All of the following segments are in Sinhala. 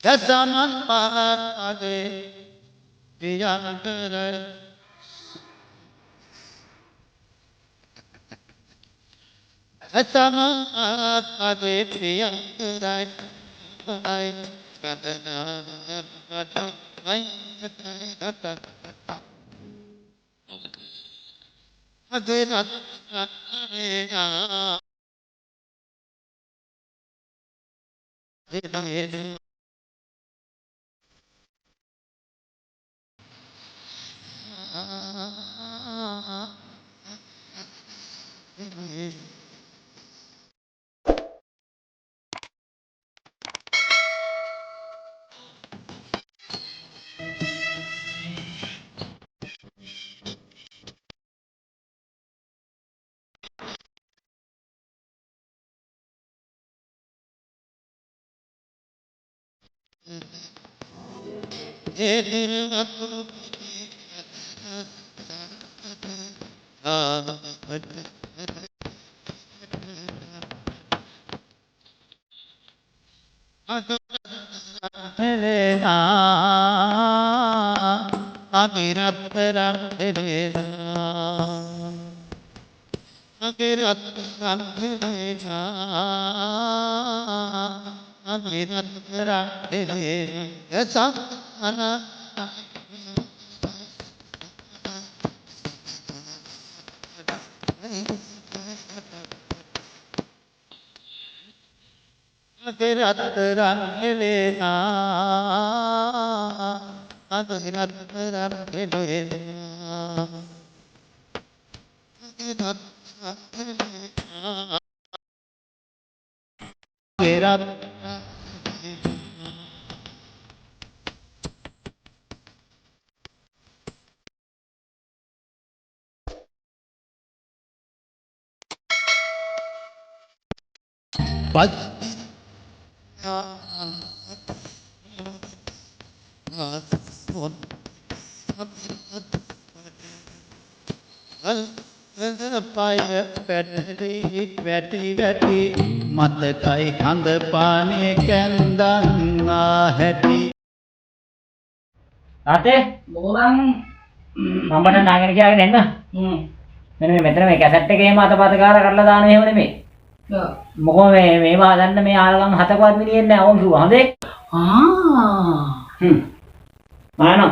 දසනන් පාදේ පියංකර දසනන් පාදේ පියංකරයි අය වැටි වැටි මතකයි හඳ පානේ කැන්දන් හැටි තාත්තේ මොකක්ද මම බඩ නාගෙන කියාගෙන එන්න. මෙන්න මෙතන මේ කැසට් එකේම අතපත ගාලා කරලා දාන එහෙම නෙමෙයි. මොකෝ මේව හදන්න මේ ආලගම් හතකවත් මිනිහෙන්නේ නැහැ. ඕම් කිව්වා හොඳේ. මානෝ.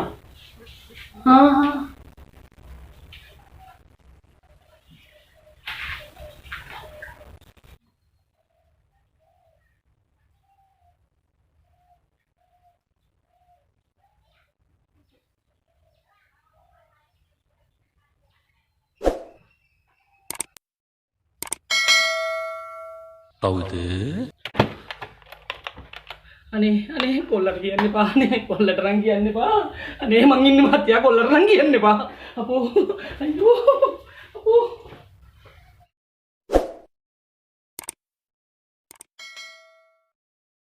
කවුද? අනේ කොල්ලට කියන්න එපා. අනේ කොල්ලට නම් කියන්න එපා. අනේ මං ඉන්නේ මහත්තයා කොල්ලට නම් කියන්න එපා. අපෝ අයියෝ